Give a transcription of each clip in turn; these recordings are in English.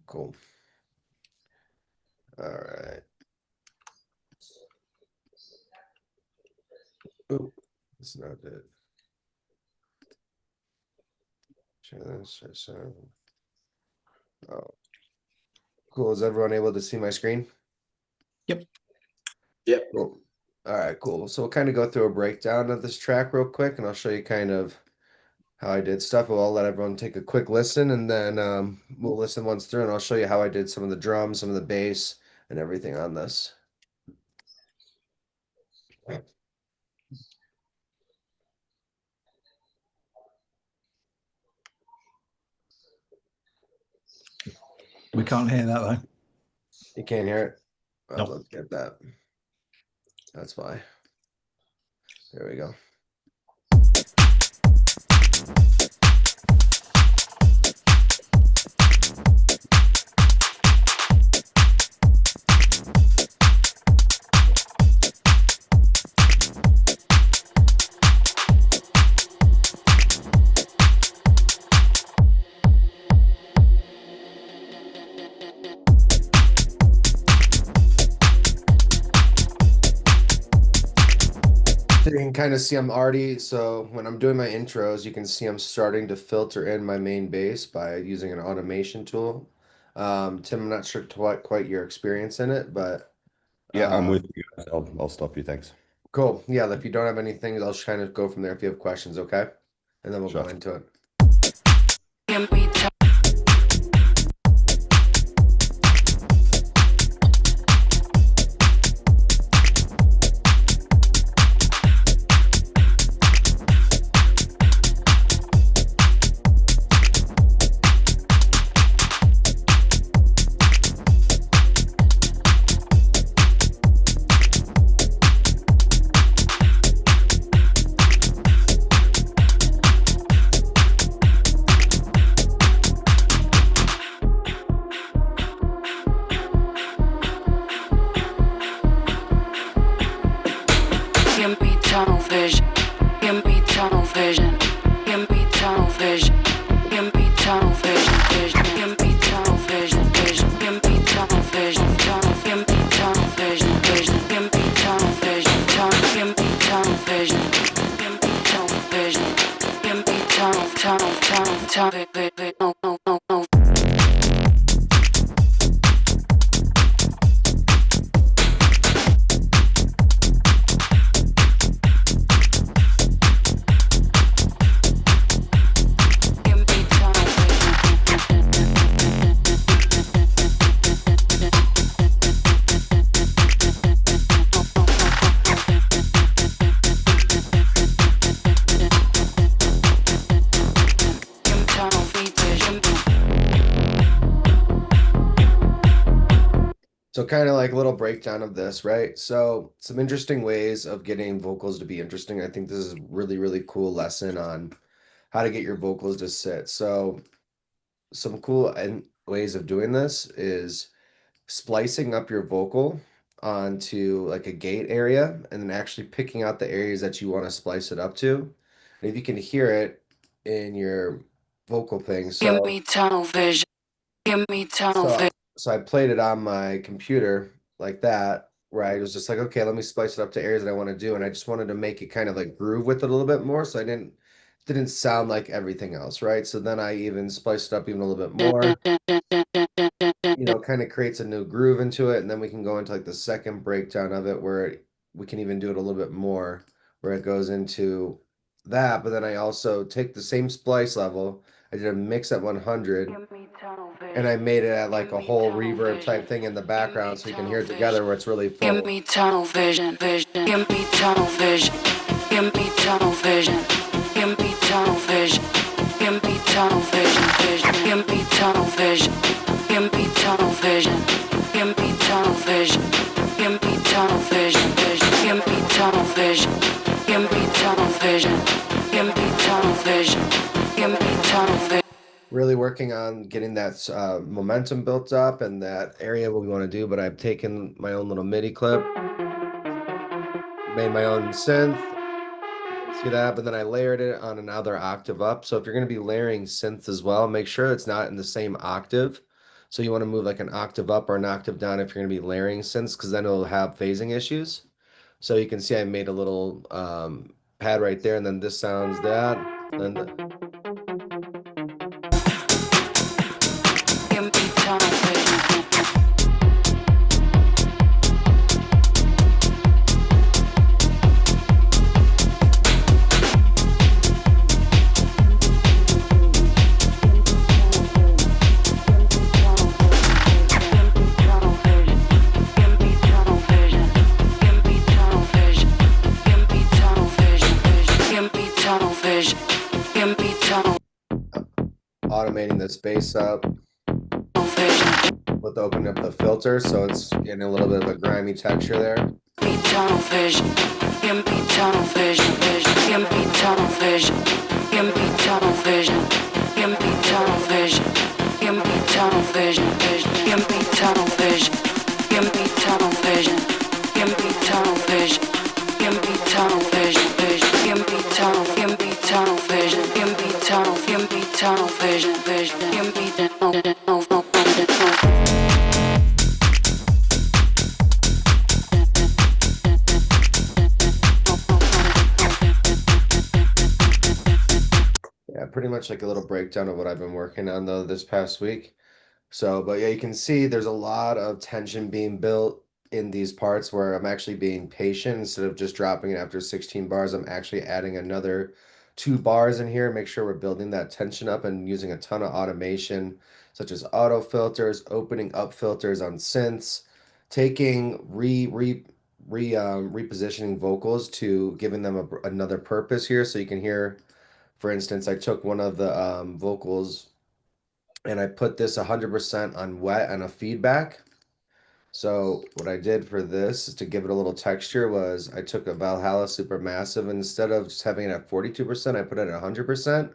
Cool. All right. Oop, that's not it. Oh, cool. Is everyone able to see my screen? Yep. Cool. All right, cool. So we'll kind of go through a breakdown of this track real quick, and I'll show you kind of how I did stuff. I'll let everyone take a quick listen, and then we'll listen once through, and I'll show you how I did some of the drums, some of the bass, and everything on this. We can't hear that though. You can't hear it? Oh, Nope. let's get that. That's why. There we go. So you can kind of see I'm already, so when I'm doing my intros, you can see I'm starting to filter in my main bass by using an automation tool. Tim, I'm not sure to what quite your experience in it, but Yeah, I'm with you. I'll stop you. Thanks. cool. Yeah, if you don't have anything, I'll just kind of go from there if you have questions, okay? And then we'll Sure. go into it. Give me tunnel vision. Give me tunnel vision. Give me tunnel vision. Give me tunnel vision. Vision. Give me tunnel vision. Vision. Give me tunnel vision. Tunnel. Give me tunnel vision. Vision. Give me tunnel vision. Tunnel. Give me tunnel vision. Give me tunnel vision. Give me tunnel. Tunnel. Tunnel. Tunnel. No. No. No. No. So kind of like a little breakdown of this, right? So some interesting ways of getting vocals to be interesting. I think this is a really, really cool lesson on how to get your vocals to sit. So some cool and ways of doing this is splicing up your vocal onto like a gate area and then actually picking out the areas that you want to splice it up to. And if you can hear it in your vocal thing. Give me tunnel vision. Give me tunnel vision. So I played it on my computer like that, where I was just like, okay, let me splice it up to areas that I want to do. And I just wanted to make it kind of like groove with it a little bit more. So I didn't sound like everything else, right? So then I even spliced it up even a little bit more, kind of creates a new groove into it. And then we can go into like the second breakdown of it where we can even do it a little bit more, where it goes into that. But then I also take the same splice level. I did a mix at 100 and I made it at like a whole reverb type thing in the background so you can hear it together where it's really full. Give me tunnel vision, vision. Give me tunnel vision. Give me tunnel vision. Give me tunnel vision. Give me tunnel vision, vision. Give me tunnel vision. Give me tunnel vision. Give me tunnel vision. Give me tunnel vision, vision. Give me tunnel vision. Give me tunnel vision. Give me tunnel vision. Give me tunnel vision. Really working on getting that momentum built up and that area what we want to do, but I've taken my own little MIDI clip, made my own synth, See that? But then I layered it on another octave up. So if you're going to be layering synths as well, make sure it's not in the same octave. So you want to move like an octave up or an octave down if you're going to be layering synths, because then it'll have phasing issues. So you can see I made a little pad right there, and then this sounds that. Then Give me tunnel vision. automating the space up with opening up the filter, so it's getting a little bit of a grimy texture there. Tunnel vision. Give me tunnel vision. Give me tunnel vision. Give me tunnel vision. Give me tunnel vision. Give me tunnel vision. Give me tunnel vision. Give me tunnel vision. Give me tunnel vision. Give me tunnel vision. Give me tunnel. Give me tunnel vision. Give me tunnel. Give me tunnel vision. Give me tunnel. Yeah, pretty much like a little breakdown of what I've been working on though this past week. So, but yeah, you can see there's a lot of tension being built in these parts where I'm actually being patient instead of just dropping it after 16 bars. I'm actually adding another 2 bars in here, make sure we're building that tension up and using a ton of automation, such as auto filters, opening up filters on synths, taking repositioning vocals to giving them another purpose here. So you can hear, for instance, I took one of the vocals and I put this 100% on wet and a feedback. So what I did for this is to give it a little texture was I took a Valhalla Supermassive, and instead of just having it at 42%, I put it at 100%.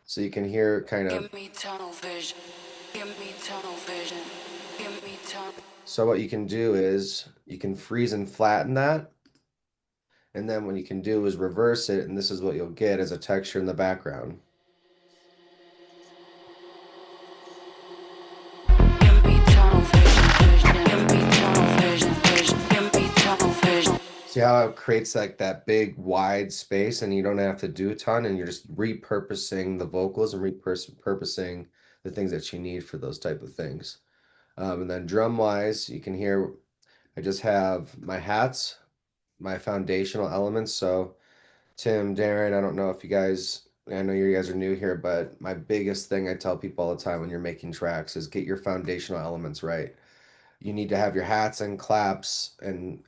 So you can hear kind of. Give me tunnel vision. Give me tunnel vision. Give me tunnel. So what you can do is you can freeze and flatten that. And then what you can do is reverse it, and this is what you'll get as a texture in the background. Give me tunnel vision. Give me tunnel vision. Give me tunnel vision. See how it creates like that big wide space, and you don't have to do a ton, and you're just repurposing the vocals and repurposing the things that you need for those type of things. And then drum wise, you can hear I just have my hats, my foundational elements. So Tim, Darren, I don't know if you guys, I know you guys are new here, but my biggest thing I tell people all the time when you're making tracks is get your foundational elements right. You need to have your hats and claps and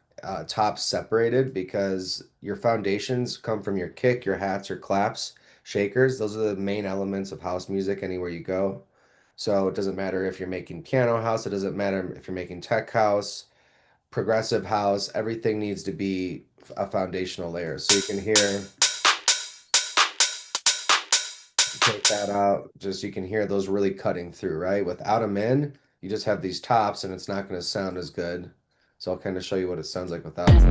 tops separated, because your foundations come from your kick, your hats, your claps, shakers. Those are the main elements of house music anywhere you go. So it doesn't matter if you're making piano house, it doesn't matter if you're making tech house, progressive house, everything needs to be a foundational layer. So you can hear, take that out, just you can hear those really cutting through, right? Without them in, you just have these tops and it's not going to sound as good. So I'll kind of show you what it sounds like without them.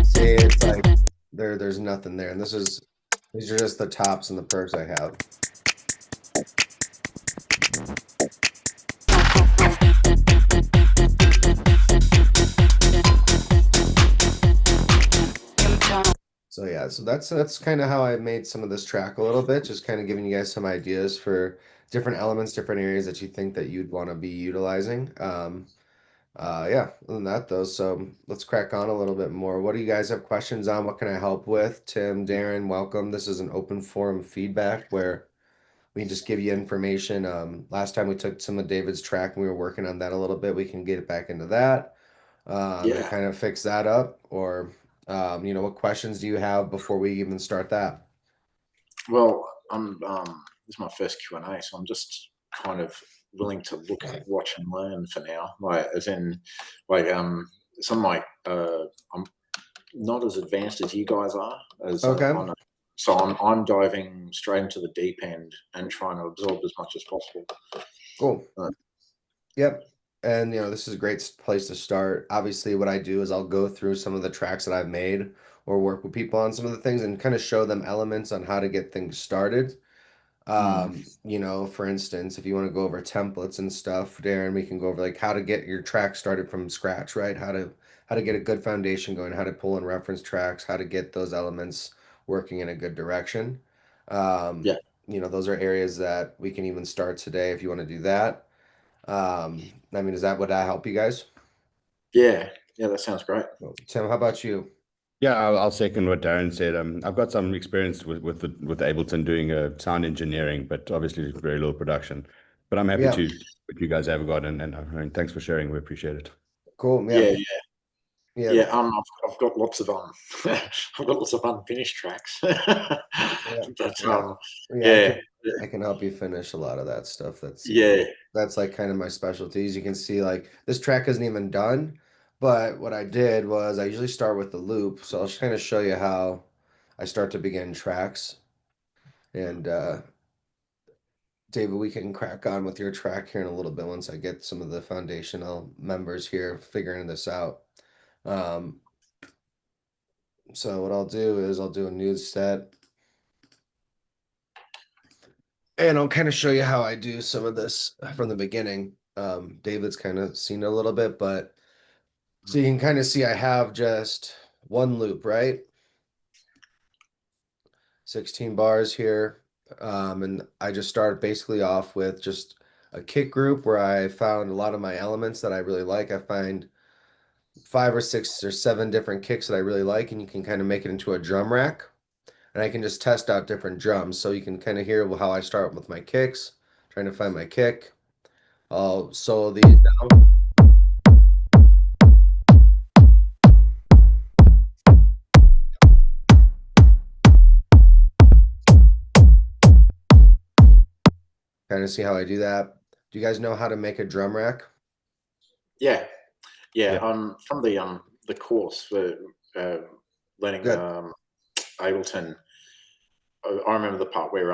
See, it's like there's nothing there. And these are just the tops and the perks I have. So yeah, so that's kind of how I made some of this track a little bit, just kind of giving you guys some ideas for different elements, different areas that you think that you'd want to be utilizing. Yeah, other than that though, so let's crack on a little bit more. What do you guys have questions on? What can I help with? Tim, Darren, welcome. This is an open forum feedback where we can just give you information. Last time we took some of David's track and we were working on that a little bit. We can get it back into that and kind of fix that up. Or, what questions do you have before we even start that? Well, this is my first Q&A, so I'm just kind of willing to look, watch, and learn for now. Like, as in, like, some like, I'm not as advanced as you guys are. Okay. So I'm diving straight into the deep end and trying to absorb as much as possible. Cool. Yep. And this is a great place to start. Obviously, what I do is I'll go through some of the tracks that I've made or work with people on some of the things and kind of show them elements on how to get things started. Mm. For instance, if you want to go over templates and stuff, Darren, we can go over like how to get your track started from scratch, right? How to get a good foundation going, how to pull in reference tracks, how to get those elements working in a good direction. Um, Yeah, those are areas that we can even start today if you want to do that. I mean, is that would that help you guys? yeah, yeah. That sounds great. Well, Tim, how about you? Yeah, I'll second what Darren said. I've got some experience with Ableton doing sound engineering, but obviously very little production. But I'm happy Yeah, to what you guys have got, and I mean, thanks for sharing. We appreciate it. cool. Yeah, Yeah, yeah, yeah. I've got lots of I've got lots of unfinished tracks. yeah, But yeah, yeah. I yeah, can I can help you finish a lot of that stuff. yeah, That's like kind of my specialties. You can see like this track isn't even done, but what I did was I usually start with the loop. So I'll just kind of show you how I start to begin tracks. And David, we can crack on with your track here in a little bit once I get some of the foundational members here figuring this out. Um, so what I'll do is I'll do a new set and I'll kind of show you how I do some of this from the beginning. David's kind of seen it a little bit, but so you can kind of see I have just one loop, right? 16 bars here. And I just started basically off with just a kick group where I found a lot of my elements that I really like. I find 5 or 6 or 7 different kicks that I really like, and you can kind of make it into a drum rack. And I can just test out different drums. So you can kind of hear how I start with my kicks, trying to find my kick. I'll solo these down. Kind of see how I do that. Do you guys know how to make a drum rack? yeah, yeah. Yeah. From the course for learning Good. Ableton. I remember the part where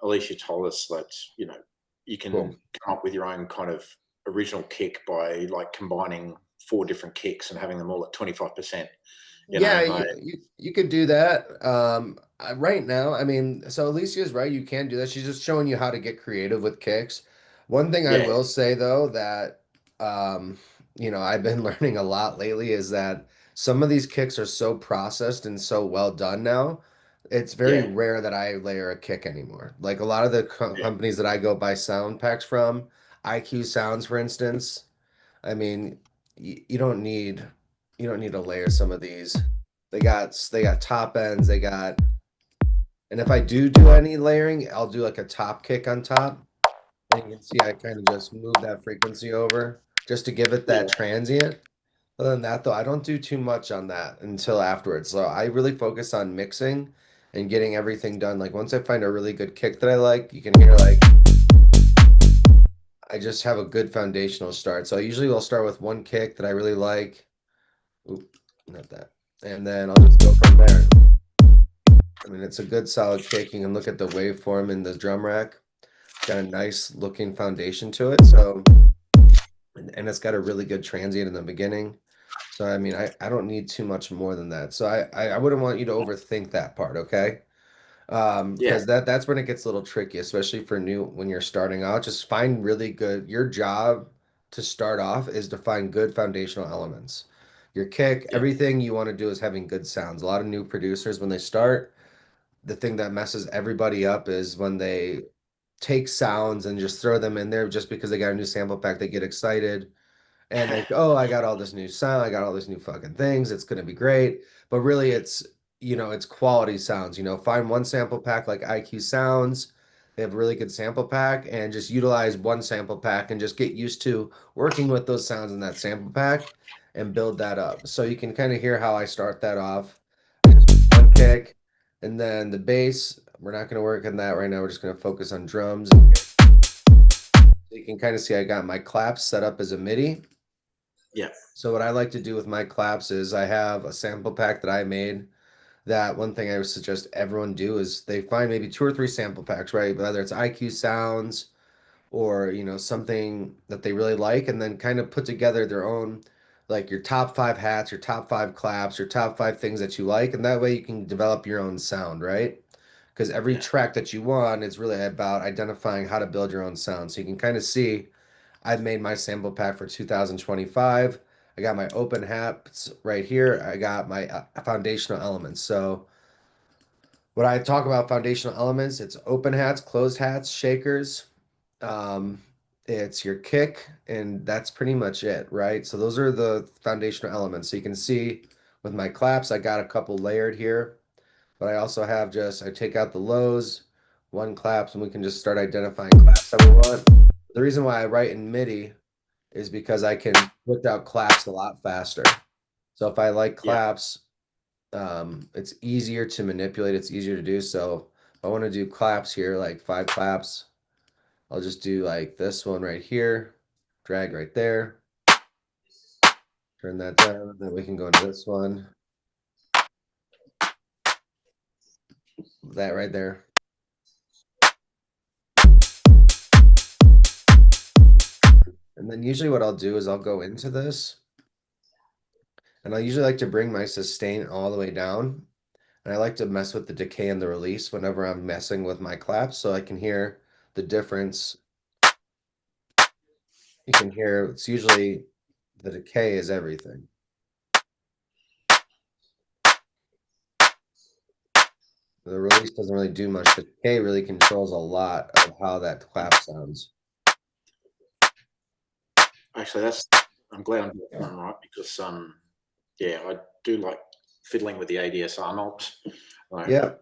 Elysia told us that you can Cool. come up with your own kind of original kick by like combining 4 different kicks and having them all at 25%. Yeah, Like you could do that. Right now, I mean, so Alicia is right. You can do that. She's just showing you how to get creative with kicks. One thing I yeah, will say though that um, I've been learning a lot lately is that some of these kicks are so processed and so well done now. It's very yeah, rare that I layer a kick anymore. Like a lot of the yeah, companies that I go buy sound packs from, IQ Sounds, for instance. I mean, you don't need to layer some of these. They got top ends, and if I do any layering, I'll do like a top kick on top. And you can see I kind of just move that frequency over just to give it yeah, that transient. Other than that, though, I don't do too much on that until afterwards. So I really focus on mixing and getting everything done. Like once I find a really good kick that I like, you can hear like I just have a good foundational start. So I usually will start with one kick that I really like. Oop, not that. And then I'll just go from there. I mean, it's a good solid kick. You can look at the waveform in the drum rack. It's got a nice looking foundation to it. So, and it's got a really good transient in the beginning. So, I mean, I don't need too much more than that. So I wouldn't want you to overthink that part, okay? yeah, Because that's when it gets a little tricky, especially for new when you're starting out. Just find really good. Your job to start off is to find good foundational elements. Your kick, yeah, everything you want to do is having good sounds. A lot of new producers, when they start, the thing that messes everybody up is when they take sounds and just throw them in there just because they got a new sample pack, they get excited and they oh, I got all this new sound, I got all these new fucking things, it's gonna be great. But really it's quality sounds. Find one sample pack like IQ Sounds. They have a really good sample pack and just utilize one sample pack and just get used to working with those sounds in that sample pack and build that up. So you can kind of hear how I start that off. One kick and then the bass. We're not going to work on that right now. We're just going to focus on drums. So you can kind of see I got my claps set up as a MIDI. yeah, So what I like to do with my claps is I have a sample pack that I made. That one thing I would suggest everyone do is they find maybe 2 or 3 sample packs, right? Whether it's IQ Sounds or something that they really like, and then kind of put together their own, like your top 5 hats, your top 5 claps, your top 5 things that you like, and that way you can develop your own sound, right? Because every Yeah. track that you want is really about identifying how to build your own sound. So you can kind of see I've made my sample pack for 2025. I got my open hats right here. I got my foundational elements. So when I talk about foundational elements, it's open hats, closed hats, shakers. Um, it's your kick, and that's pretty much it, right? So those are the foundational elements. So you can see with my claps, I got a couple layered here, but I also have I take out the lows, one claps, and we can just start identifying claps that we want. The reason why I write in MIDI is because I can put out claps a lot faster. So if I like Yeah. claps, it's easier to manipulate, it's easier to do. So if I want to do claps here, like 5 claps, I'll just do like this one right here, drag right there, turn that down, then we can go into this one, that right there. And then usually what I'll do is I'll go into this, and I usually like to bring my sustain all the way down. And I like to mess with the decay and the release whenever I'm messing with my claps, so I can hear the difference. You can hear it's usually the decay is everything. The release doesn't really do much. The decay really controls a lot of how that clap sounds. Actually, I'm glad I'm doing that right, because yeah, I do like fiddling with the ADSR knobs. Like, Yeah,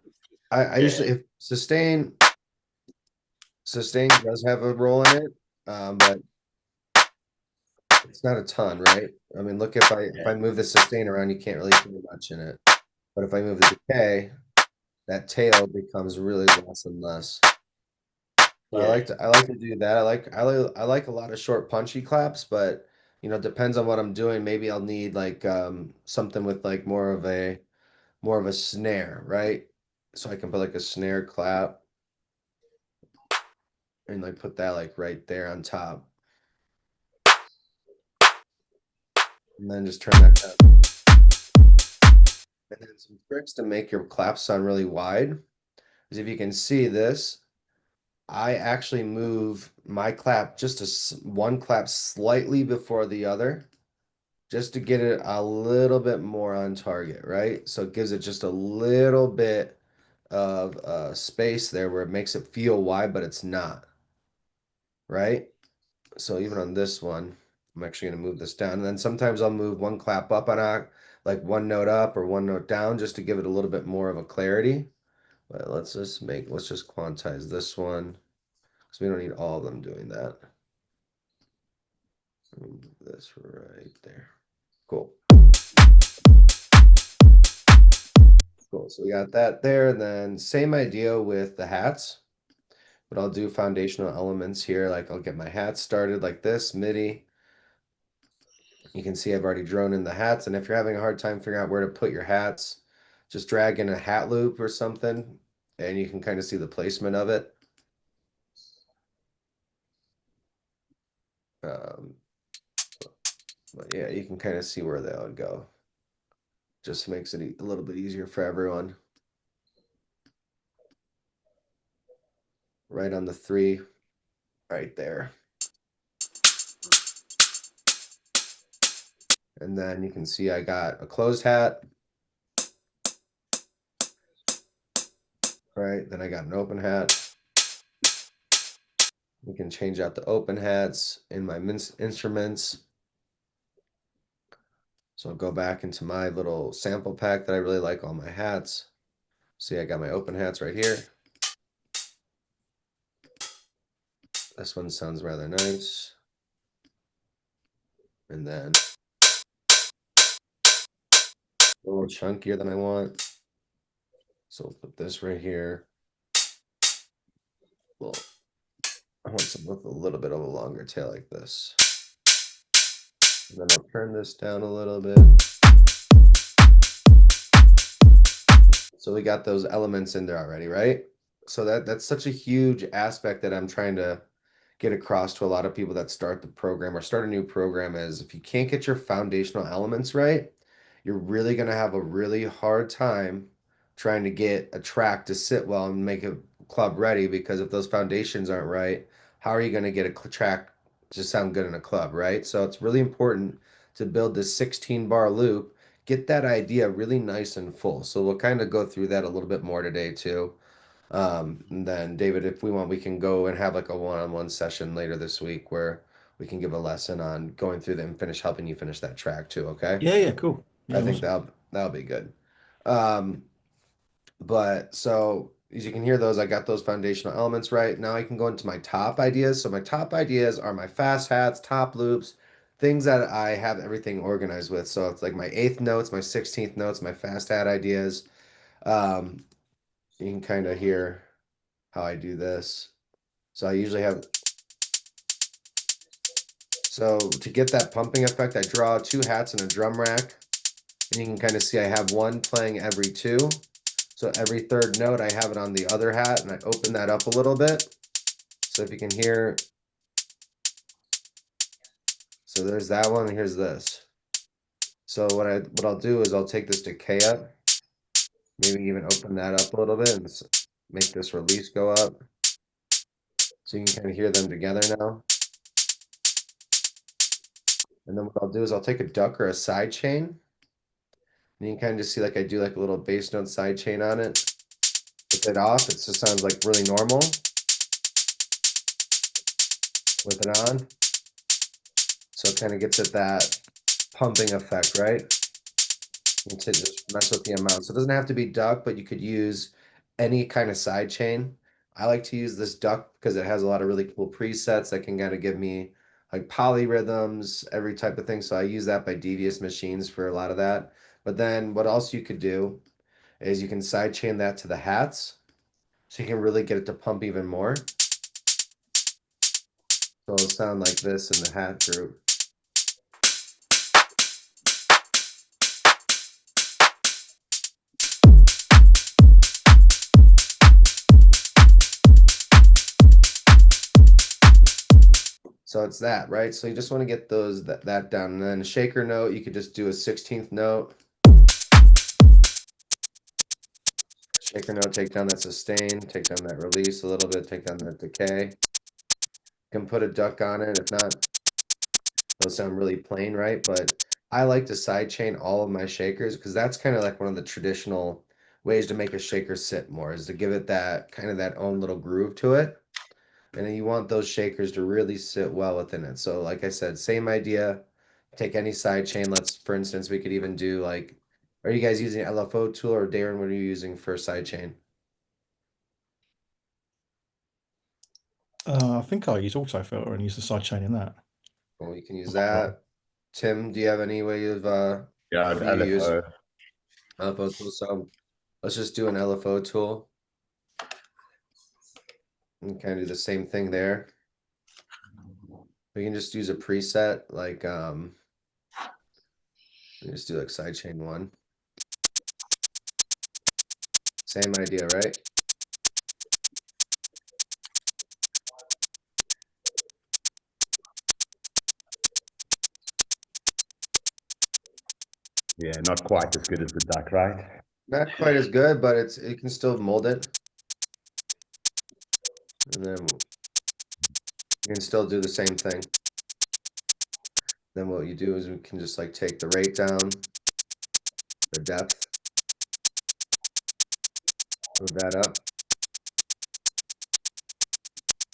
I yeah, usually, if sustain does have a role in it, but it's not a ton, right? I mean, look, if I move the sustain around, you can't really hear much in it. But if I move the decay, that tail becomes really less and less. So yeah, I like to do that. I like a lot of short punchy claps, but depends on what I'm doing. Maybe I'll need like something with like more of a snare, right? So I can put like a snare clap and like put that like right there on top. And then just turn that down. And then some tricks to make your claps sound really wide is, if you can see this, I actually move my clap just one clap slightly before the other, just to get it a little bit more on target, right? So it gives it just a little bit of space there where it makes it feel wide, but it's not, right? So even on this one, I'm actually going to move this down. And then sometimes I'll move one clap up on like one note up or one note down, just to give it a little bit more of a clarity. But let's just quantize this one, because we don't need all of them doing that. Move this right there. Cool. Cool. So we got that there. And then same idea with the hats, but I'll do foundational elements here. Like I'll get my hats started like this, MIDI. You can see I've already drawn in the hats. And if you're having a hard time figuring out where to put your hats, just drag in a hat loop or something, and you can kind of see the placement of it. But yeah, you can kind of see where that would go. Just makes it a little bit easier for everyone. Right on the 3, right there. And then you can see I got a closed hat. Right, then I got an open hat. We can change out the open hats in my instruments. So I'll go back into my little sample pack that I really like all my hats. See, I got my open hats right here. This one sounds rather nice. And then a little chunkier than I want. So we'll put this right here. Well, I want some with a little bit of a longer tail like this. And then I'll turn this down a little bit. So we got those elements in there already, right? So that's such a huge aspect that I'm trying to get across to a lot of people that start the program or start a new program is if you can't get your foundational elements right, you're really going to have a really hard time trying to get a track to sit well and make a club ready, because if those foundations aren't right, how are you going to get a track to sound good in a club, right? So it's really important to build this 16 bar loop, get that idea really nice and full. So we'll kind of go through that a little bit more today too. And then David, if we want, we can go and have like a one-on-one session later this week where we can give a lesson on going through them and finish helping you finish that track too, okay? Yeah, cool. I Yeah, think awesome. that'll be good. But so as you can hear those, I got those foundational elements right. Now I can go into my top ideas. So my top ideas are my fast hats, top loops, things that I have everything organized with. So it's like my eighth notes, my 16th notes, my fast hat ideas. Um, you can kind of hear how I do this. So I usually have, so to get that pumping effect, I draw two hats and a drum rack. And you can kind of see I have one playing every two. So every third note, I have it on the other hat, and I open that up a little bit. So if you can hear, so there's that one, and here's this. So what I'll do is I'll take this decay up, maybe even open that up a little bit and make this release go up. So you can kind of hear them together now. And then what I'll do is I'll take a duck or a side chain. And you can kind of just see like I do like a little bass note side chain on it. With it off, it just sounds like really normal. With it on. So it kind of gets at that pumping effect, right? And to just mess with the amount. So it doesn't have to be duck, but you could use any kind of side chain. I like to use this duck because it has a lot of really cool presets that can kind of give me like polyrhythms, every type of thing. So I use that by Devious Machines for a lot of that. But then what else you could do is you can side chain that to the hats. So you can really get it to pump even more. So it'll sound like this in the hat group. So it's that, right? So you just want to get those that down. And then a shaker note, you could just do a 16th note. Shaker note, take down that sustain, take down that release a little bit, take down that decay. You can put a duck on it. If not, it'll sound really plain, right? But I like to sidechain all of my shakers because that's kind of like one of the traditional ways to make a shaker sit more, is to give it that kind of that own little groove to it. And then you want those shakers to really sit well within it. So like I said, same idea. Take any side chain. Let's, for instance, we could even do like, are you guys using LFO tool, or Darren, what are you using for side chain? I think I use auto filter and use the side chain in that. Well, you can use that. Tim, do you have any way of Yeah, what do you use? LFO. LFO tool. So let's just do an LFO tool. And kind of do the same thing there. We can just use a preset like we just do like sidechain one. Same idea, right? Yeah, not quite as good as the duck, right? Not quite as good, but it can still mold it. And then you can still do the same thing. Then what you do is we can just like take the rate down, the depth, move that up.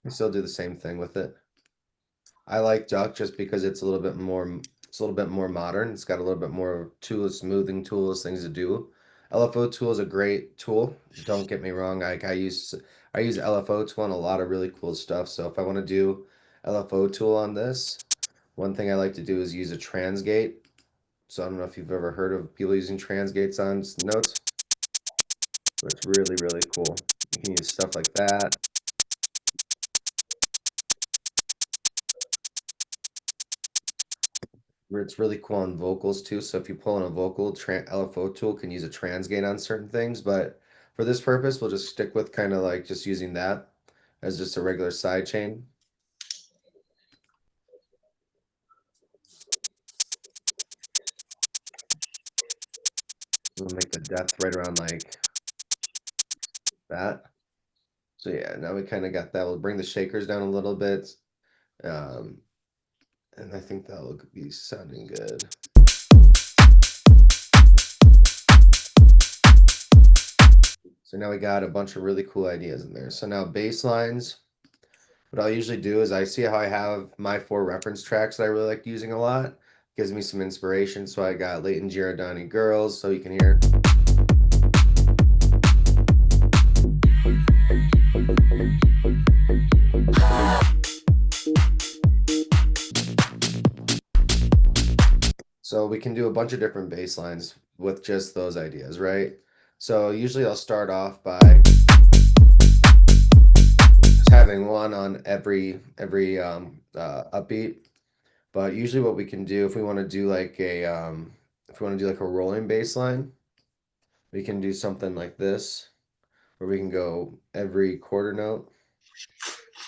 You still do the same thing with it. I like duck just because it's a little bit more, it's a little bit more modern. It's got a little bit more tools, smoothing tools, things to do. LFO tool is a great tool. Don't get me wrong. I use LFO tool on a lot of really cool stuff. So if I want to do LFO tool on this, one thing I like to do is use a transgate. So I don't know if you've ever heard of people using transgates on notes, but it's really, really cool. You can use stuff like that. It's really cool on vocals too. So if you pull in a vocal, LFO tool can use a transgate on certain things. But for this purpose, we'll just stick with kind of like just using that as just a regular side chain. We'll make the depth right around like that. So yeah, now we kind of got that. We'll bring the shakers down a little bit. And I think that'll be sounding good. So now we got a bunch of really cool ideas in there. So now bass lines. What I'll usually do is I see how I have my 4 reference tracks that I really like using a lot. Gives me some inspiration. So I got Leighton Giordani Girls, so you can hear. So we can do a bunch of different bass lines with just those ideas, right? So usually I'll start off by just having one on every upbeat. But usually what we can do if we want to do like a rolling bass line, we can do something like this, where we can go every quarter note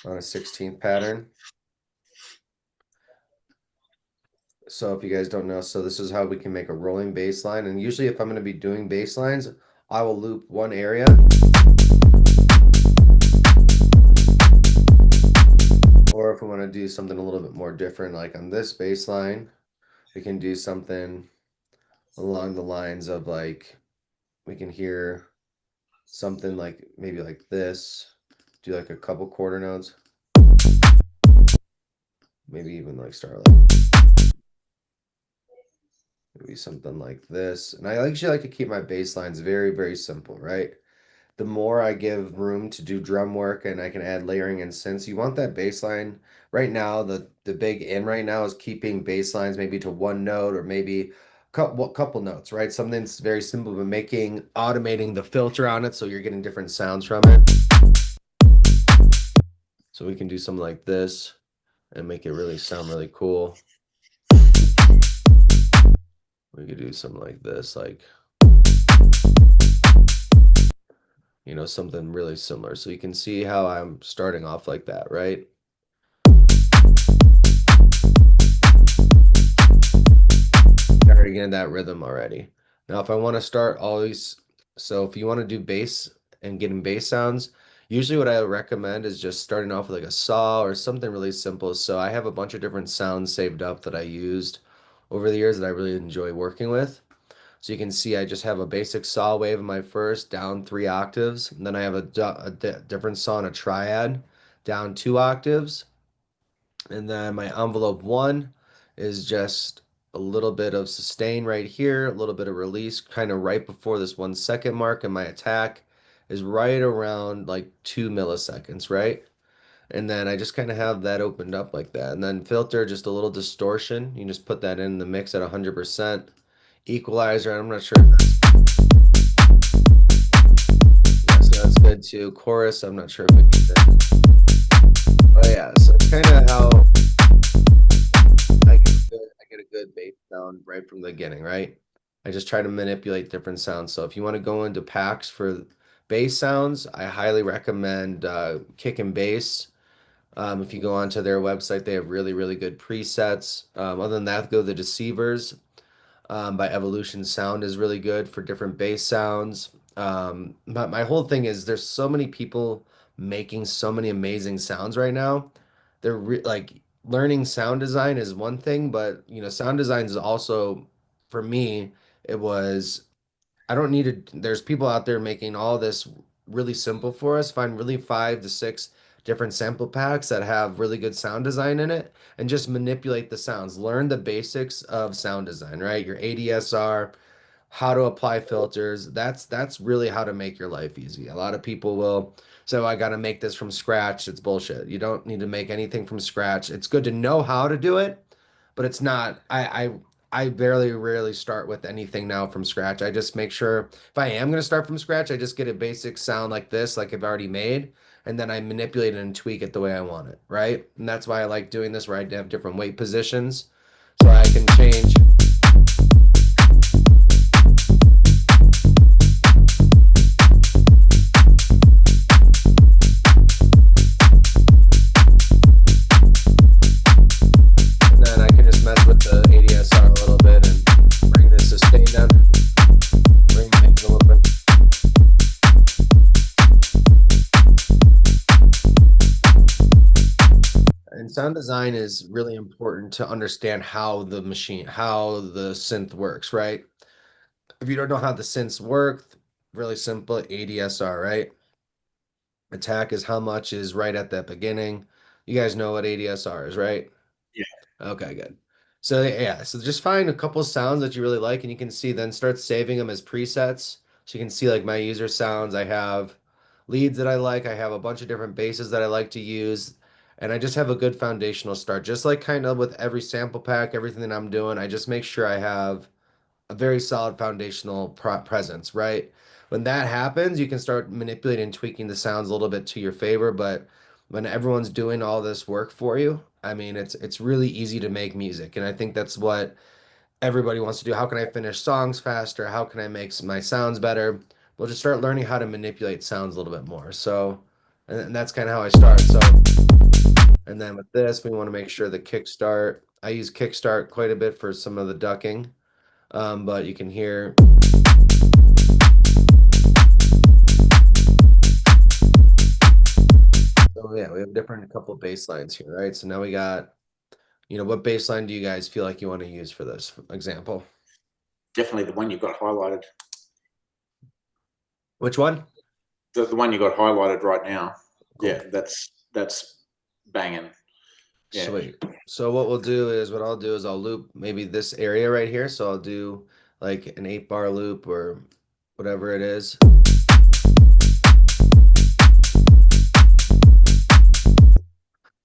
on a 16th pattern. So if you guys don't know, so this is how we can make a rolling bass line. And usually if I'm going to be doing bass lines, I will loop one area. Or if we want to do something a little bit more different, like on this bass line, we can do something along the lines of like, we can hear something like maybe like this, do like a couple quarter notes, maybe even like start like maybe something like this. And I actually like to keep my bass lines very, very simple, right? The more I give room to do drum work and I can add layering and synths, you want that bass line. Right now, the big in right now is keeping bass lines maybe to one note or maybe couple notes, right? Something that's very simple, but automating the filter on it so you're getting different sounds from it. So we can do something like this and make it really sound really cool. We could do something like this, like, you know, something really similar. So you can see how I'm starting off like that, right? Already getting that rhythm already. Now, if I want to start always, so if you want to do bass and getting bass sounds, usually what I would recommend is just starting off with like a saw or something really simple. So I have a bunch of different sounds saved up that I used over the years that I really enjoy working with. So you can see I just have a basic saw wave in my first, down 3 octaves. And then I have a different saw in a triad, down 2 octaves. And then my envelope 1 is just a little bit of sustain right here, a little bit of release kind of right before this 1 second mark. And my attack is right around like 2 milliseconds, right? And then I just kind of have that opened up like that. And then filter, just a little distortion. You just put that in the mix at 100%. Equalizer, I'm not sure if so that's good too. Chorus, I'm not sure if we need that. But yeah, so it's kind of how I get a good bass sound right from the beginning, right? I just try to manipulate different sounds. So if you want to go into packs for bass sounds, I highly recommend Kick and Bass. If you go onto their website, they have really, really good presets. Other than that, go to the Deceivers. By Evolution Sound is really good for different bass sounds. But my whole thing is there's so many people making so many amazing sounds right now. They're like learning sound design is one thing, but you know, sound design is also for me, it was I don't need to, there's people out there making all this really simple for us. Find really 5 to 6 different sample packs that have really good sound design in it and just manipulate the sounds. Learn the basics of sound design, right? Your ADSR, how to apply filters. That's really how to make your life easy. A lot of people will say, "Oh, I got to make this from scratch." It's bullshit. You don't need to make anything from scratch. It's good to know how to do it, but it's not. I very rarely start with anything now from scratch. I just make sure if I am going to start from scratch, I just get a basic sound like this, like I've already made, and then I manipulate it and tweak it the way I want it, right? And that's why I like doing this, where I have different weight positions, so I can change. And then I can just mess with the ADSR a little bit and bring the sustain down, bring sound design is really important to understand how the synth works, right? If you don't know how the synths work, really simple ADSR, right? Attack is how much is right at the beginning. You guys know what ADSR is, right? Yeah. Okay, good. So yeah, so just find a couple sounds that you really like, and you can see then start saving them as presets. So you can see like my user sounds. I have leads that I like. I have a bunch of different basses that I like to use, and I just have a good foundational start. Just like kind of with every sample pack, everything that I'm doing, I just make sure I have a very solid foundational presence, right? When that happens, you can start manipulating and tweaking the sounds a little bit to your favor, but when everyone's doing all this work for you, I mean, it's really easy to make music, and I think that's what everybody wants to do. How can I finish songs faster? How can I make my sounds better? We'll just start learning how to manipulate sounds a little bit more. So, and that's kind of how I start. So, and then with this, we want to make sure the kickstart. I use kickstart quite a bit for some of the ducking, but you can hear. So yeah, we have different couple bass lines here, right? So now we got, what bass line do you guys feel like you want to use for this example? Definitely the one you got highlighted. Which one? The one you got highlighted right now. Cool. Yeah, that's banging. Yeah. Sweet. So what I'll do is I'll loop maybe this area right here. So I'll do like an 8-bar loop or whatever it is.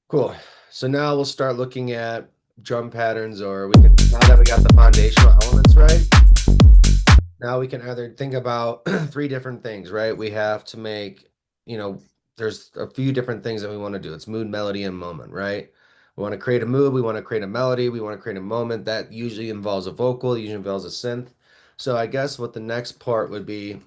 Cool. So now we'll start looking at drum patterns, or now that we got the foundational elements right, now we can either think about three different things, right? We have to make, there's a few different things that we want to do. It's mood, melody, and moment, right? We want to create a mood, we want to create a melody, we want to create a moment. That usually involves a vocal, usually involves a synth. So I guess what the next part would be,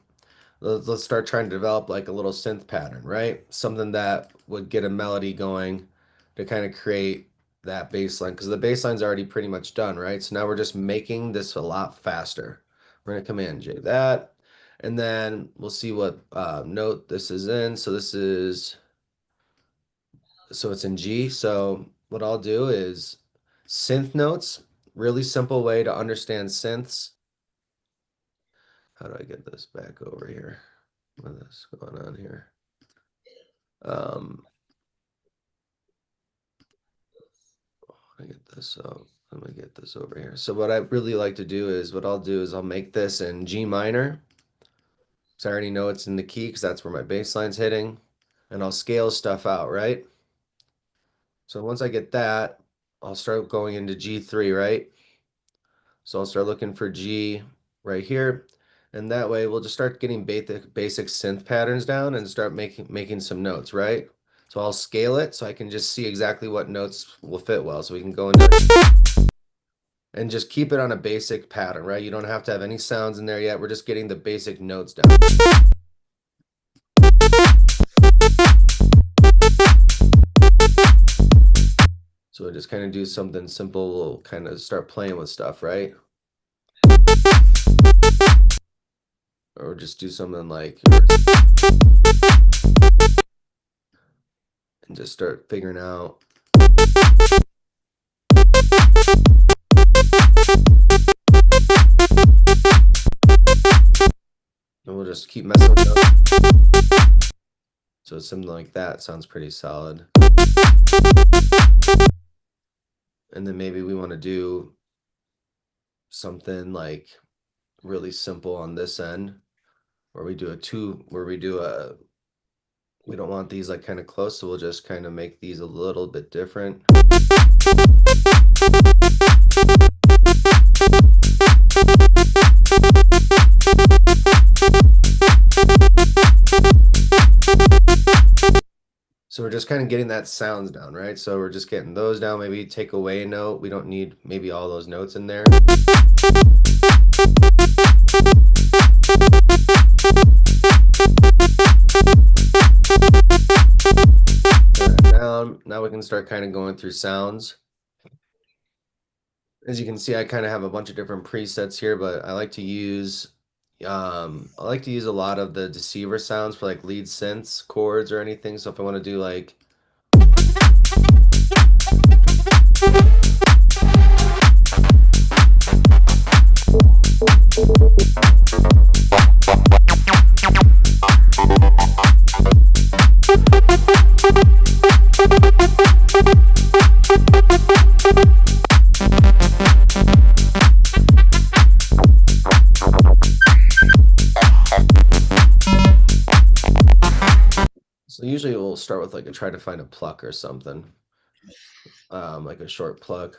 let's start trying to develop like a little synth pattern, right? Something that would get a melody going to kind of create that bass line, because the bass line's already pretty much done, right? So now we're just making this a lot faster. We're going to Command J that, and then we'll see what note this is in. So it's in G. So what I'll do is synth notes, really simple way to understand synths. How do I get this back over here? What is going on here? I get this up. Let me get this over here. So what I really like to do is I'll make this in G minor. So I already know it's in the key because that's where my bass line's hitting. And I'll scale stuff out, right? So once I get that, I'll start going into G3, right? So I'll start looking for G right here. And that way we'll just start getting basic synth patterns down and start making some notes, right? So I'll scale it so I can just see exactly what notes will fit well. So we can go into and just keep it on a basic pattern, right? You don't have to have any sounds in there yet. We're just getting the basic notes down. So we'll just kind of do something simple. We'll kind of start playing with stuff, right? Or just do something like, and just start figuring out. And we'll just keep messing with it. So something like that sounds pretty solid. And then maybe we want to do something like really simple on this end, where we do we don't want these like kind of close, so we'll just kind of make these a little bit different. So we're just kind of getting that sounds down, right? So we're just getting those down. Maybe take away a note. We don't need maybe all those notes in there. Down. Now we can start kind of going through sounds. As you can see, I kind of have a bunch of different presets here, but I like to use a lot of the deceiver sounds for like lead synths, chords, or anything. So if I want to do like So usually we'll start with like a try to find a pluck or something. Like a short pluck.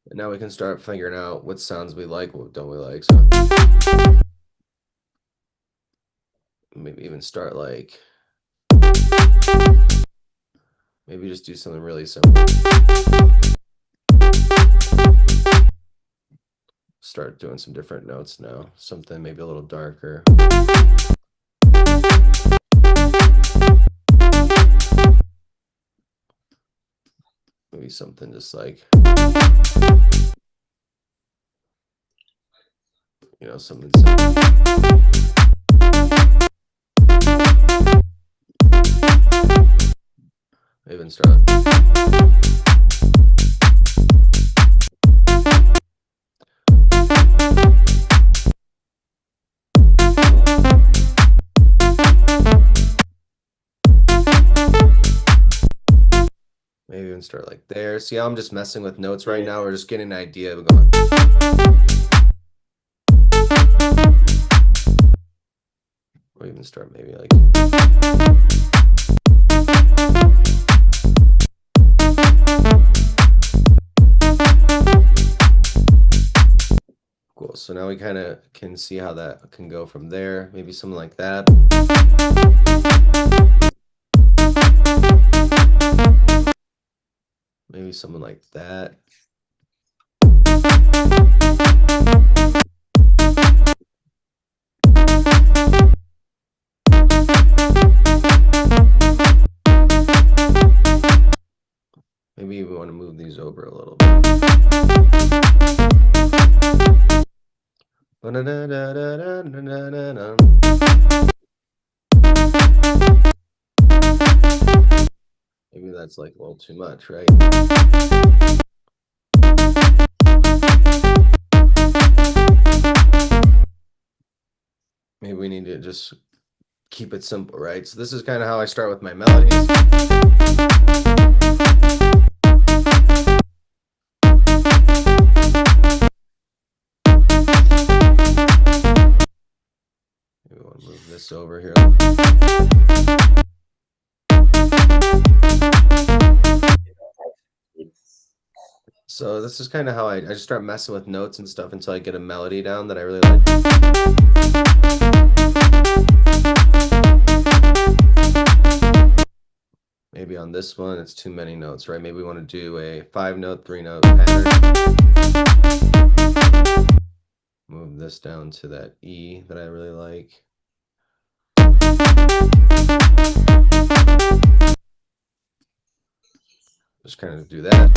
And now we can start figuring out what sounds we like, what don't we like. So maybe even start like, maybe just do something really simple. Start doing some different notes now. Something maybe a little darker. Maybe something just like, you know, something simple. Even start. Maybe even start like there. See how I'm just messing with notes right now? We're just getting an idea of going. Or even start maybe like. Cool. So now we kind of can see how that can go from there. Maybe something like that. Maybe something like that. Maybe we want to move these over a little bit. Maybe that's like a little too much, right? Maybe we need to just keep it simple, right? So this is kind of how I start with my melodies. Maybe we want to move this over here. So this is kind of how I just start messing with notes and stuff until I get a melody down that I really like. Maybe on this one, it's too many notes, right? Maybe we want to do a 5-note, 3-note pattern. Move this down to that E that I really like. Just kind of do that.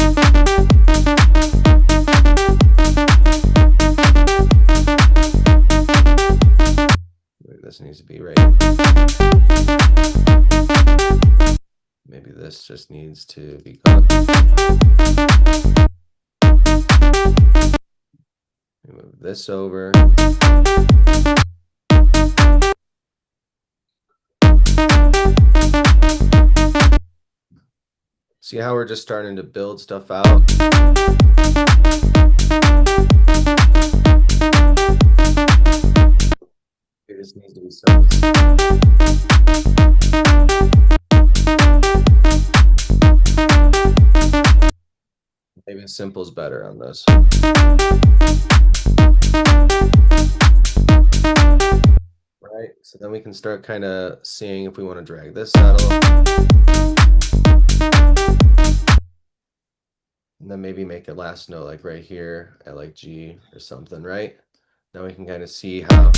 Maybe this needs to be right. Maybe this just needs to be gone. Move this over. See how we're just starting to build stuff out? It just needs to be something. Maybe simple is better on this. Right, so then we can start kind of seeing if we want to drag this out a little. And then maybe make a last note like right here at like G or something, right? Now we can kind of see how.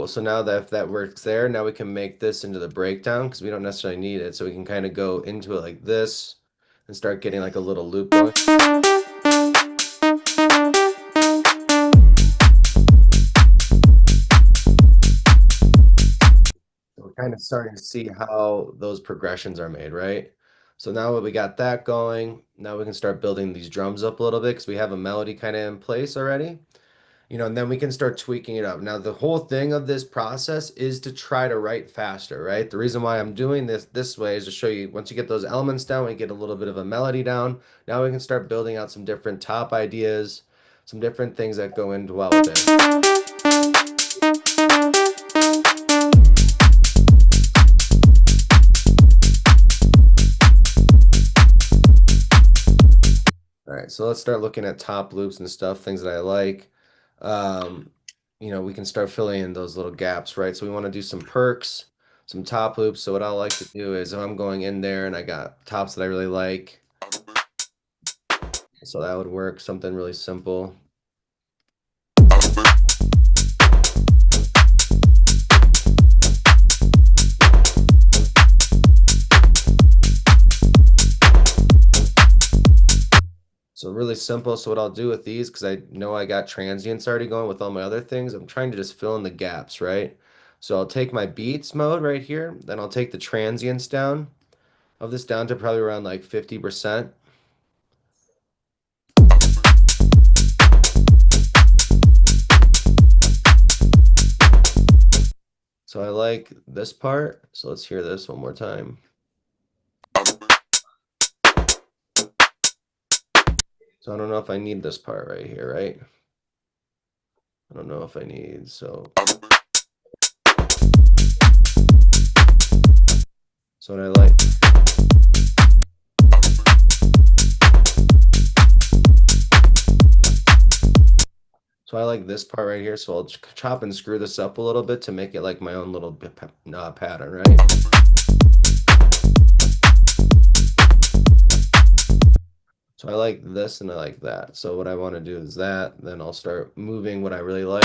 cool. So now that if that works there, now we can make this into the breakdown because we don't necessarily need it. So we can kind of go into it like this and start getting like a little loop going. We're kind of starting to see how those progressions are made, right? So now that we got that going, now we can start building these drums up a little bit because we have a melody kind of in place already. And then we can start tweaking it up. Now, the whole thing of this process is to try to write faster, right? The reason why I'm doing this way is to show you once you get those elements down, we get a little bit of a melody down. Now we can start building out some different top ideas, some different things that go into well with it. All right, so let's start looking at top loops and stuff, things that I like. We can start filling in those little gaps, right? So we want to do some perks, some top loops. So what I like to do is if I'm going in there and I got tops that I really like, so that would work, something really simple. So really simple. So what I'll do with these, because I know I got transients already going with all my other things, I'm trying to just fill in the gaps, right? So I'll take my beats mode right here, then I'll take the transients down of this down to probably around like 50%. So I like this part. So let's hear this one more time. So I don't know if I need this part right here, right? I don't know if I need, so what I like. So I like this part right here. So I'll chop and screw this up a little bit to make it like my own little pattern, right? So I like this and I like that. So what I want to do is that, then I'll start moving what I really like.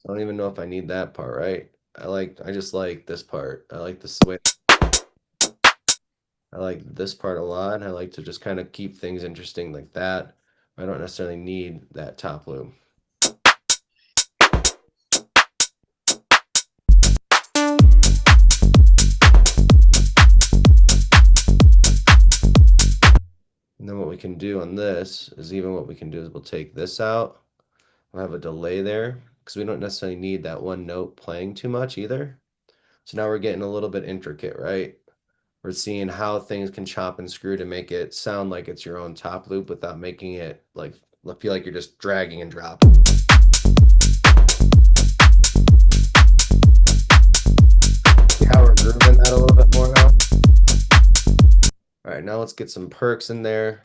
I don't even know if I need that part, right? I just like this part. I like this way. I like this part a lot. I like to just kind of keep things interesting like that. I don't necessarily need that top loop. And then what we can do on this is what we can do is we'll take this out. We'll have a delay there because we don't necessarily need that one note playing too much either. So now we're getting a little bit intricate, right? We're seeing how things can chop and screw to make it sound like it's your own top loop without making it like feel like you're just dragging and dropping. See how we're grooving that a little bit more now? All right, now let's get some perks in there.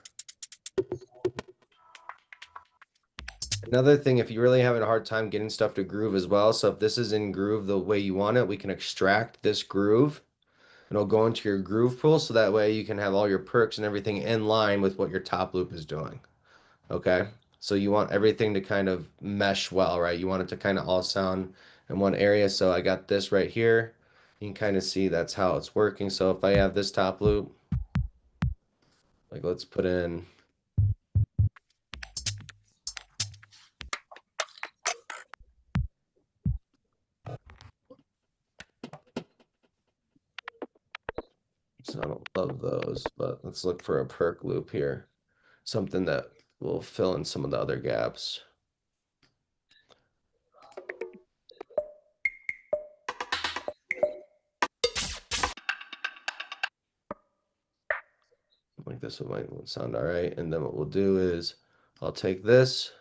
Another thing, if you're really having a hard time getting stuff to groove as well, so if this is in groove the way you want it, we can extract this groove. It'll go into your groove pool, so that way you can have all your perks and everything in line with what your top loop is doing. Okay, so you want everything to kind of mesh well, right? You want it to kind of all sound in one area. So I got this right here. You can kind of see that's how it's working. So if I have this top loop, like let's put in. So I don't love those, but let's look for a perk loop here. Something that will fill in some of the other gaps. Like this one might sound all right. And then what we'll do is I'll take this.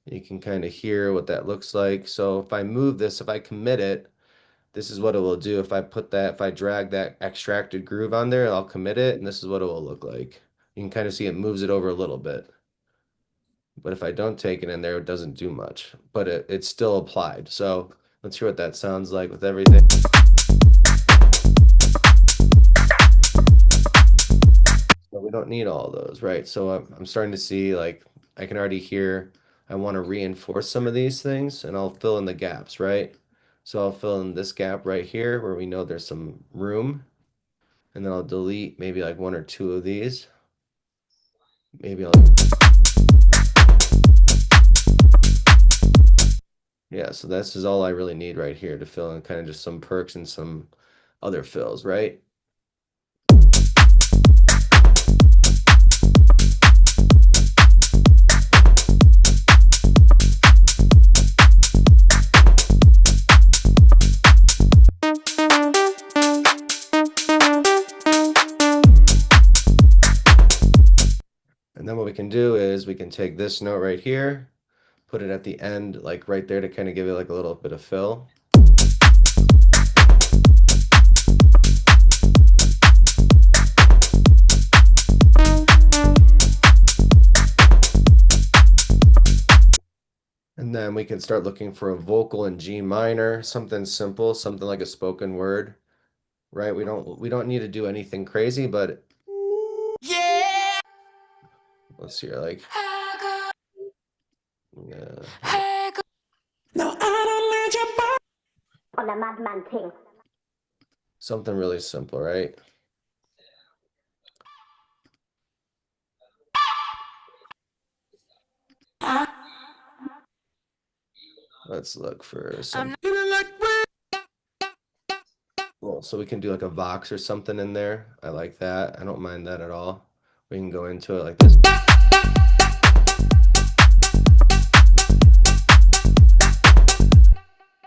You can kind of hear what that looks like. So if I move this, if I commit it, this is what it will do. If I drag that extracted groove on there, I'll commit it, and this is what it will look like. You can kind of see it moves it over a little bit. But if I don't take it in there, it doesn't do much, but it's still applied. So let's hear what that sounds like with everything. So we don't need all those, right? So I'm starting to see like I can already hear I want to reinforce some of these things and I'll fill in the gaps, right? So I'll fill in this gap right here where we know there's some room, and then I'll delete maybe like one or two of these. Maybe I'll, yeah, so this is all I really need right here to fill in kind of just some perks and some other fills, right? And then what we can do is we can take this note right here, put it at the end, like right there to kind of give it like a little bit of fill. And then we can start looking for a vocal in G minor, something simple, something like a spoken word, right? We don't need to do anything crazy, but Yeah. let's see here, like On a madman thing. something really simple, right? Let's look for some. Well, so we can do like a Vox or something in there. I like that. I don't mind that at all. We can go into it like this.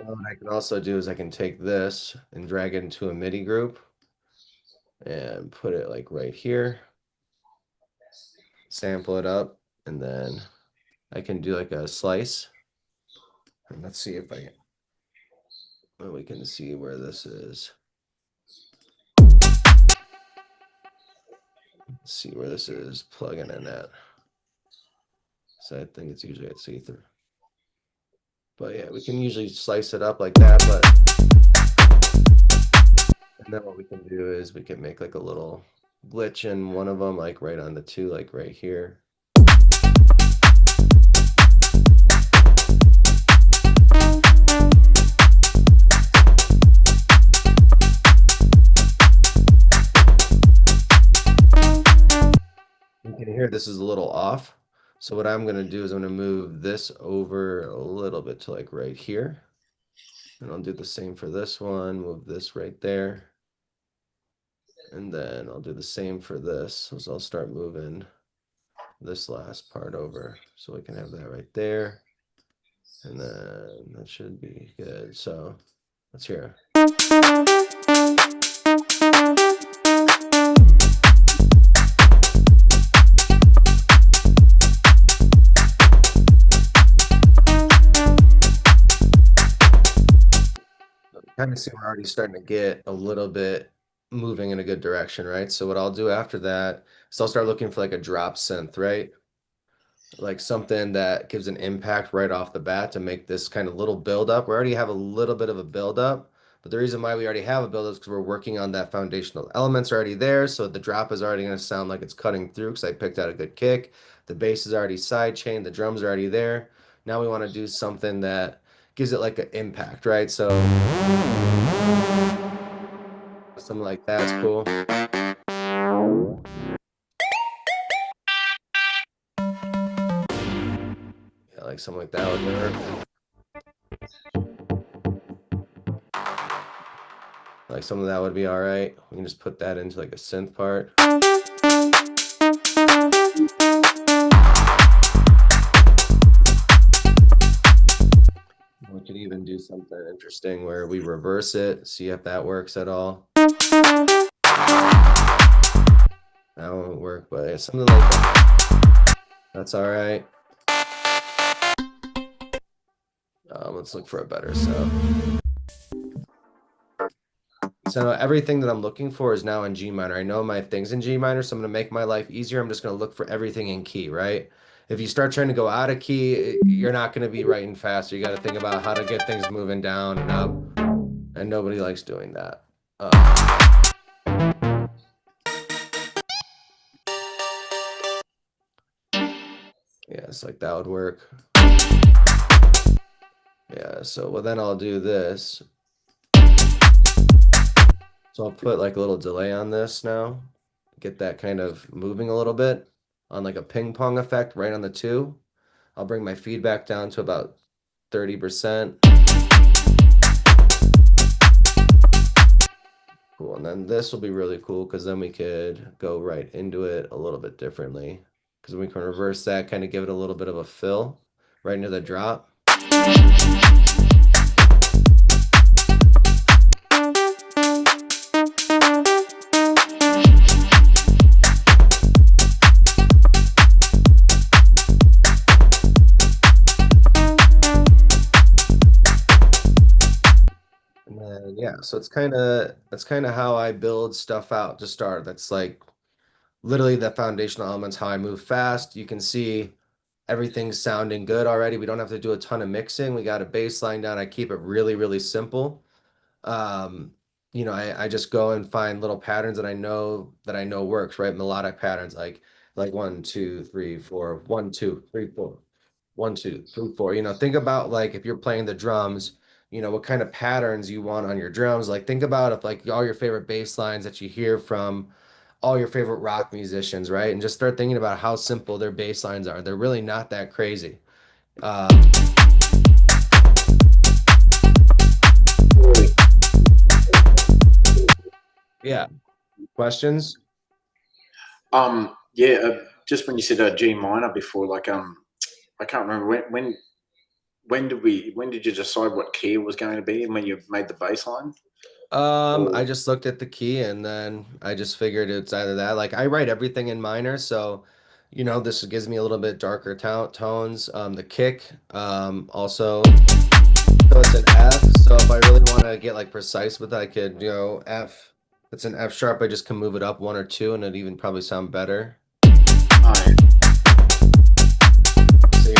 What I can also do is I can take this and drag it into a MIDI group and put it like right here. Sample it up, and then I can do like a slice. And let's see if we can see where this is. Let's see where this is plugging in at. So I think it's usually at see-through. But yeah, we can usually slice it up like that, and then what we can do is we can make like a little glitch in one of them, like right on the two, like right here. You can hear this is a little off. So what I'm going to do is I'm going to move this over a little bit to like right here. And I'll do the same for this one, move this right there. And then I'll do the same for this. So I'll start moving this last part over. So we can have that right there. And then that should be good. So let's hear it. Kind of see we're already starting to get a little bit moving in a good direction, right? So what I'll do after that is I'll start looking for like a drop synth, right? Like something that gives an impact right off the bat to make this kind of little build up. We already have a little bit of a build up, but the reason why we already have a build up is because we're working on that foundational elements already there. So the drop is already going to sound like it's cutting through because I picked out a good kick. The bass is already sidechained. The drums are already there. Now we want to do something that gives it like an impact, right? So something like that's cool. Yeah, like something like that would work. Like some of that would be all right. We can just put that into like a synth part. We could even do something interesting where we reverse it, see if that works at all. That won't work, but it's something like that. That's all right. Let's look for a better sound. So everything that I'm looking for is now in G minor. I know my thing's in G minor, so I'm going to make my life easier. I'm just going to look for everything in key, right? If you start trying to go out of key, you're not going to be writing faster. You got to think about how to get things moving down and up, and nobody likes doing that. guess like that would work. Yeah, so well then I'll do this. So I'll put like a little delay on this now. Get that kind of moving a little bit on like a ping pong effect right on the two. I'll bring my feedback down to about 30%. Cool, and then this will be really cool because then we could go right into it a little bit differently. Because we can reverse that, kind of give it a little bit of a fill right into the drop. And then yeah, so that's kind of how I build stuff out to start. That's like literally the foundational elements, how I move fast. You can see everything's sounding good already. We don't have to do a ton of mixing. We got a bass line down. I keep it really, really simple. Um, I just go and find little patterns that I know works, right? Melodic patterns like 1, 2, 3, 4, 1, 2, 3, 4, 1, 2, 3, 4. Think about like if you're playing the drums, what kind of patterns you want on your drums. Like think about if like all your favorite bass lines that you hear from all your favorite rock musicians, right? And just start thinking about how simple their bass lines are. They're really not that crazy. Um, yeah. Questions? Yeah, just when you said G minor before, like I can't remember when did you decide what key it was going to be and when you made the bass line? I just looked at the key and then I just figured it's either that. Like I write everything in minor, so this gives me a little bit darker tones. The kick, also, so it's an F. So if I really want to get like precise with it, I could, F. It's an F sharp. I just can move it up one or two, and it'd even probably sound better. Oh, yeah. See?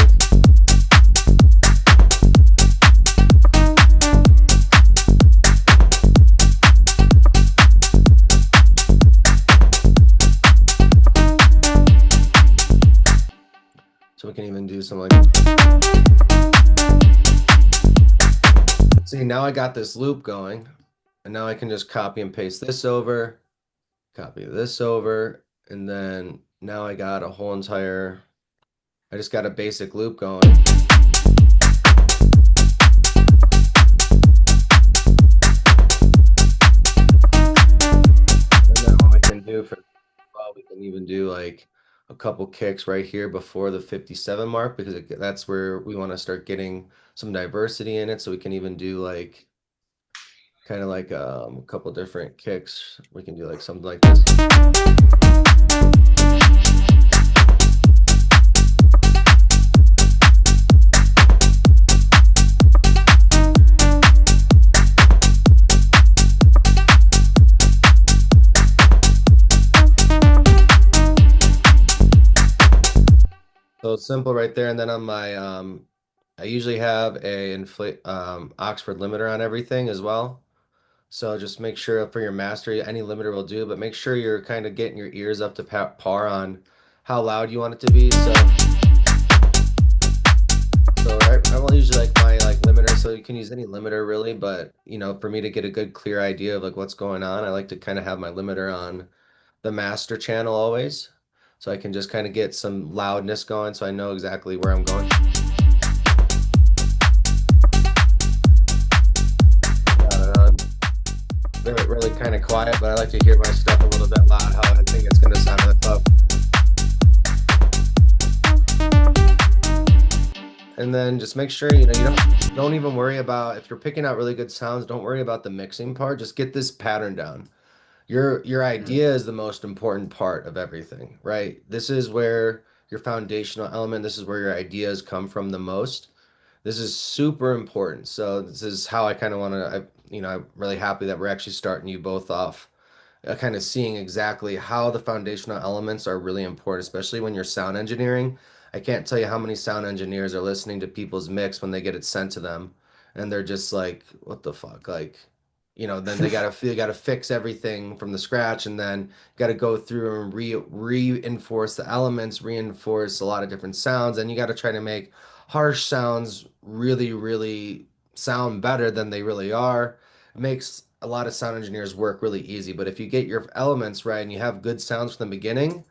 So we can even do something like. See, now I got this loop going, and now I can just copy and paste this over, copy this over, and then now I got a whole entire, I just got a basic loop going. And then what we can do we can even do like a couple kicks right here before the 57 mark because that's where we want to start getting some diversity in it. So we can even do like kind of like a couple different kicks. We can do like something like this. So simple right there. And then on my, I usually have a Oxford limiter on everything as well. So just make sure for your mastery, any limiter will do, but make sure you're kind of getting your ears up to par on how loud you want it to be. So I will usually like my limiter, so you can use any limiter really, but for me to get a good clear idea of like what's going on, I like to kind of have my limiter on the master channel always. So I can just kind of get some loudness going so I know exactly where I'm going. Really kind of quiet, but I like to hear my stuff a little bit loud, how I think it's going to sound in the club. And then just make sure, you don't even worry about, if you're picking out really good sounds, don't worry about the mixing part. Just get this pattern down. Your idea is the most important part of everything, right? This is where your foundational element, this is where your ideas come from the most. This is super important. So this is how I kind of want to, I'm really happy that we're actually starting you both off, kind of seeing exactly how the foundational elements are really important, especially when you're sound engineering. I can't tell you how many sound engineers are listening to people's mix when they get it sent to them, and they're just like, what the fuck? Like, then they gotta fix everything from the scratch, and then got to go through and reinforce the elements, reinforce a lot of different sounds, and you got to try to make harsh sounds really, really sound better than they really are. It makes a lot of sound engineers work really easy, but if you get your elements right and you have good sounds from the beginning,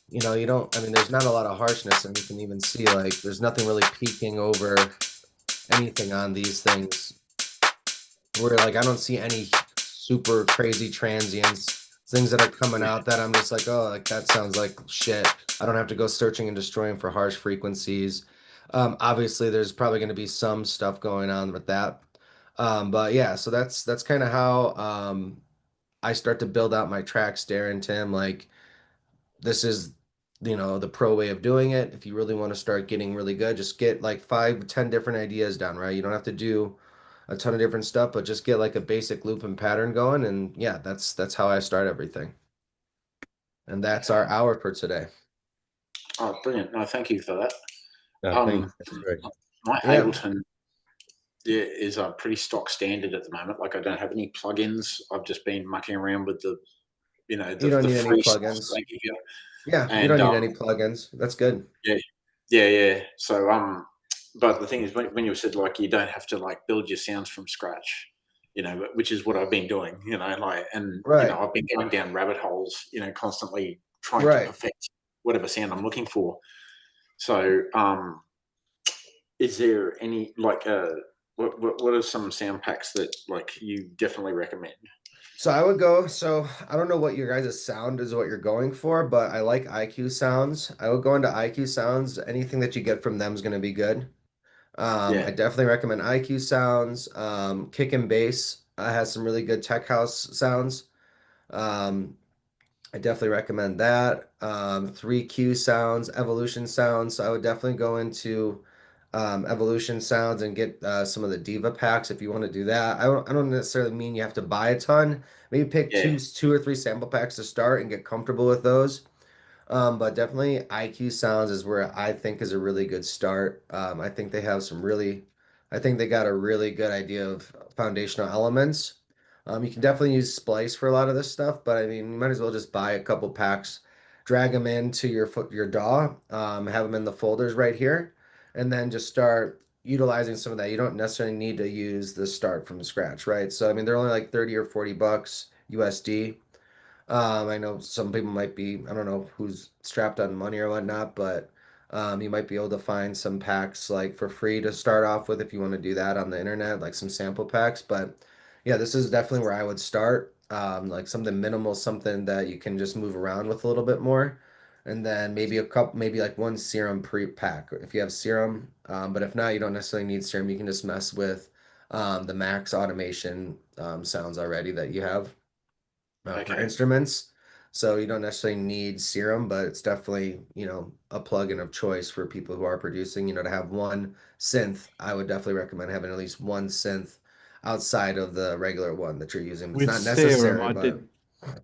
you don't, I mean, there's not a lot of harshness, and you can even see like there's nothing really peaking over anything on these things where like I don't see any super crazy transients, things that are coming out that I'm just like, oh, like that sounds like shit. I don't have to go searching and destroying for harsh frequencies. Obviously, there's probably going to be some stuff going on with that. But yeah, so that's kind of how I start to build out my tracks, Darren, Tim. Like this is, the pro way of doing it. If you really want to start getting really good, just get like 5, 10 different ideas down, right? You don't have to do a ton of different stuff, but just get like a basic loop and pattern going. And yeah, that's how I start everything. And that's our hour for today. Oh, brilliant! No, thank you for that. Thanks. That's great. My Yeah. Ableton, yeah, is a pretty stock standard at the moment. Like I don't have any plugins. I've just been mucking around with the You don't the need any free stuff plugins. they give you. Yeah, you And don't need any plugins. That's good. yeah, yeah. So but the thing is, when you said like you don't have to like build your sounds from scratch, which is what I've been doing, like, and Right. I've been going down rabbit holes, constantly trying to Right. perfect whatever sound I'm looking for. So is there any like what are some sound packs that like you definitely recommend? So I would go, so I don't know what your guys' sound is, what you're going for, but I like IQ sounds. I would go into IQ sounds. Anything that you get from them is going to be good. I Yeah, definitely recommend IQ sounds. Kick and bass has some really good tech house sounds. Um, I definitely recommend that. 3Q sounds, evolution sounds. So I would definitely go into evolution sounds and get some of the diva packs if you want to do that. I don't necessarily mean you have to buy a ton. Maybe pick yeah, two or three sample packs to start and get comfortable with those. But definitely IQ Sounds is where I think is a really good start. I think they have I think they got a really good idea of foundational elements. You can definitely use Splice for a lot of this stuff, but I mean, you might as well just buy a couple packs, drag them into your DAW, have them in the folders right here, and then just start utilizing some of that. You don't necessarily need to use the start from scratch, right? So I mean, they're only like 30 or 40 bucks USD. I know some people might be, I don't know who's strapped on money or whatnot, but you might be able to find some packs like for free to start off with if you want to do that on the internet, like some sample packs. But yeah, this is definitely where I would start. Like something minimal, something that you can just move around with a little bit more. And then maybe a couple, maybe like one serum pre pack if you have serum. But if not, you don't necessarily need serum. You can just mess with the max automation sounds already that you have for okay, instruments. So you don't necessarily need Serum, but it's definitely, a plugin of choice for people who are producing, to have one synth. I would definitely recommend having at least one synth outside of the regular one that you're using. It's With not Serum, necessary, but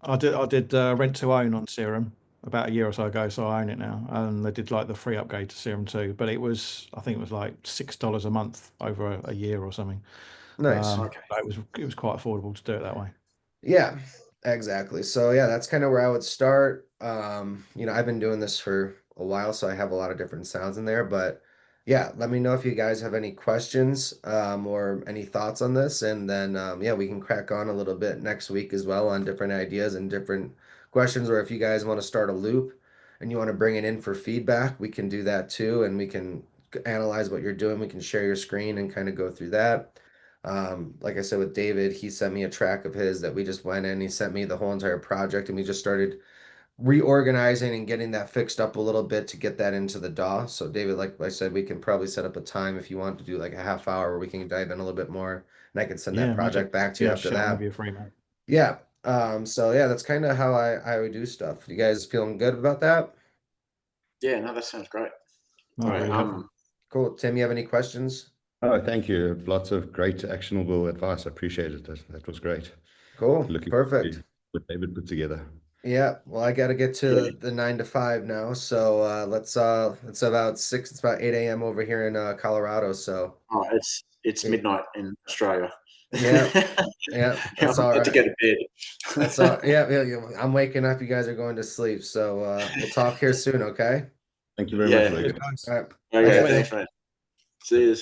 I did rent to own on Serum about a year or so ago, so I own it now. And they did like the free upgrade to Serum too, but I think it was like $6 a month over a year or something. nice. okay, But it was quite affordable to do it that way. Yeah, exactly. So yeah, that's kind of where I would start. I've been doing this for a while, so I have a lot of different sounds in there, but yeah, let me know if you guys have any questions or any thoughts on this, and then yeah, we can crack on a little bit next week as well on different ideas and different questions, or if you guys want to start a loop and you want to bring it in for feedback, we can do that too, and we can analyze what you're doing. We can share your screen and kind of go through that. Like I said with David, he sent me a track of his that we just went in. He sent me the whole entire project, and we just started reorganizing and getting that fixed up a little bit to get that into the DAW. So, David, like I said, we can probably set up a time if you want to do like a half hour where we can dive in a little bit more, and I can send that Yeah, magic. project back to you Yeah, after shit, I'll give that. you a free man. Yeah. So yeah, that's kind of how I would do stuff. You guys feeling good about that? yeah. No, that sounds great. No, All right, really helpful. Cool. Tim, you have any questions? Oh, thank you. Lots of great actionable advice. I appreciate it. That was great. Cool. Looking forward Perfect. to what David put together. Yeah, well, I got to get yeah. to the 9 to 5 now, so it's about 8 a.m. over here in Colorado. So Oh, it's midnight in Australia. Yeah, yeah, that's I'm all about to right. go to bed. That's all. Yeah. I'm waking up. You guys are going to sleep. So we'll talk here soon. Okay. Thank you very Yeah. much, Luke. Cheers, guys. All right. Okay, Thanks, thanks, mate. See you.